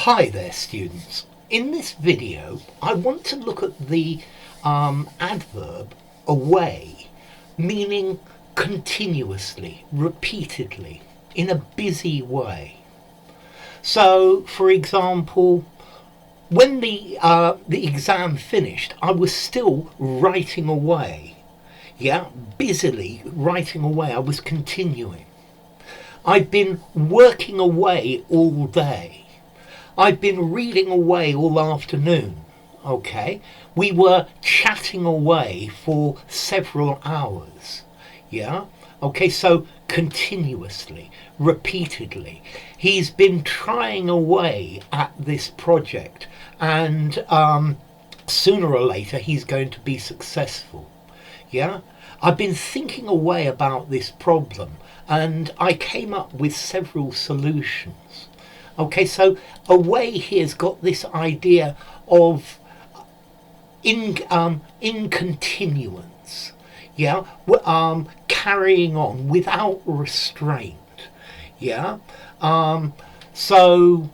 Hi there, students. In this video I want to look at the adverb away, meaning continuously, repeatedly, in a busy way. So, for example, when the exam finished, I was still writing away. Busily writing away. I was continuing. I'd been working away all day. I've been reading away all afternoon. Okay, we were chatting away for several hours. Okay, so continuously, repeatedly. He's been trying away at this project, and sooner or later he's going to be successful. I've been thinking away about this problem, and I came up with several solutions. Okay, so away here's got this idea of incontinuance, carrying on without restraint. So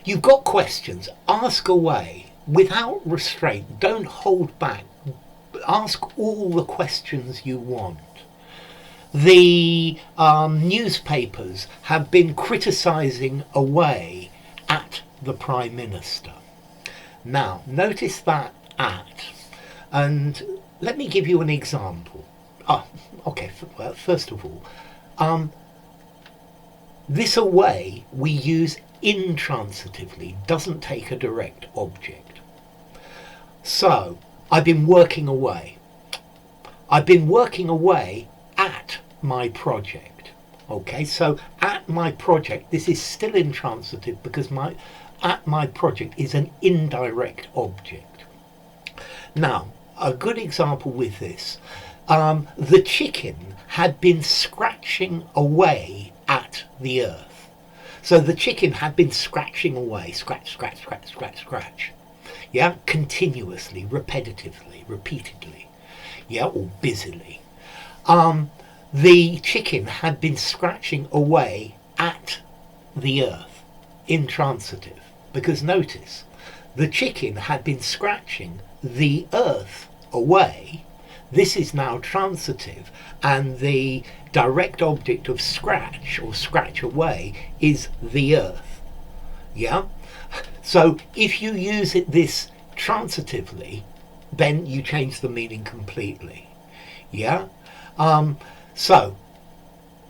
you've got questions, ask away without restraint. Don't hold back. Ask all the questions you want. The newspapers have been criticising away at the Prime Minister. Now, notice that at, and let me give you an example. Well, first of all, this away we use intransitively, doesn't take a direct object. So, I've been working away. I've been working away at my project. Okay, so at my project, this is still intransitive because at my project is an indirect object. Now, a good example with this, the chicken had been scratching away at the earth. So the chicken had been scratching away, scratch, scratch, scratch, scratch, scratch. Continuously, repetitively, repeatedly, or busily. The chicken had been scratching away at the earth, intransitive, because notice, the chicken had been scratching the earth away. This is now transitive, and the direct object of scratch or scratch away is the earth. So if you use this transitively, then you change the meaning completely. So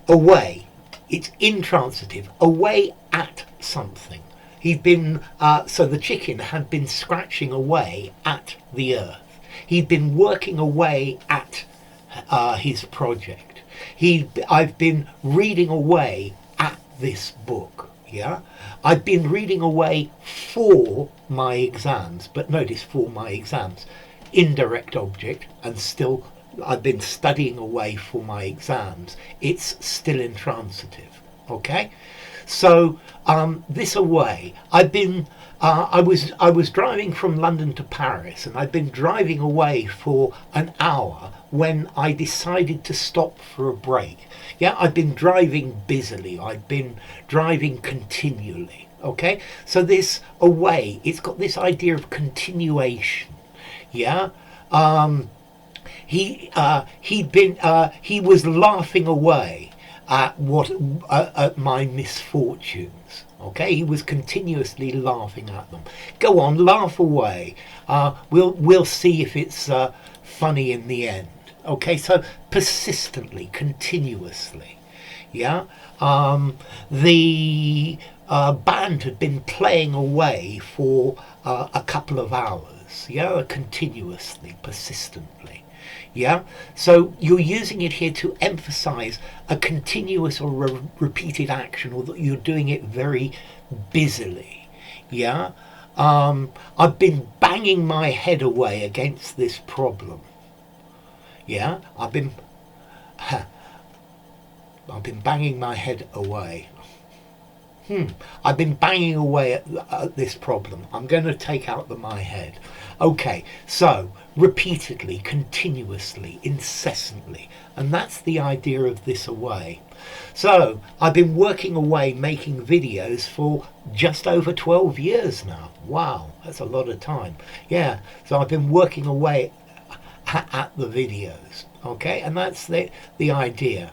away, it's intransitive, away at something. He'd been so the chicken had been scratching away at the earth. He'd been working away at his project. I've been reading away at this book. I've been reading away for my exams, but notice for my exams, indirect object, and still I've been studying away for my exams. It's still intransitive. Okay, so this away, I've been I was driving from London to Paris, and I'd been driving away for an hour when I decided to stop for a break. I've been driving busily, I've been driving continually. Okay, so this away, it's got this idea of continuation. He was laughing away at my misfortunes. Okay, he was continuously laughing at them. Go on, laugh away. We'll see if it's funny in the end. Okay, so persistently, continuously. The band had been playing away for a couple of hours. Continuously, persistently. So you're using it here to emphasize a continuous or repeated action, or that you're doing it very busily. I've been banging my head away against this problem. I've been banging my head away. I've been banging away at this problem. I'm going to take out my head. Okay, so repeatedly, continuously, incessantly. And that's the idea of this away. So I've been working away making videos for just over 12 years now. Wow, that's a lot of time. Yeah, so I've been working away at the videos. Okay, and that's the idea.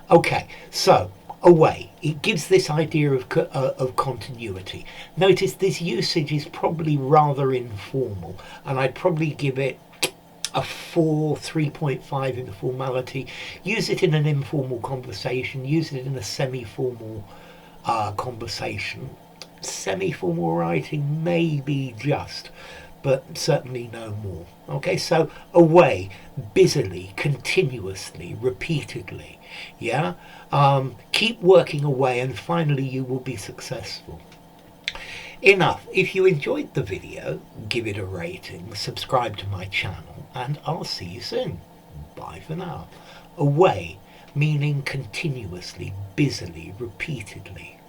Okay, so away. It gives this idea of continuity. Notice this usage is probably rather informal, and I'd probably give it a 4, 3.5 in formality. Use it in an informal conversation. Use it in a semi-formal conversation. Semi-formal writing maybe just, but certainly no more. Okay, so away, busily, continuously, repeatedly. Yeah, keep working away, and finally you will be successful. Enough. If you enjoyed the video, give it a rating, subscribe to my channel, and I'll see you soon. Bye for now. Away, meaning continuously, busily, repeatedly.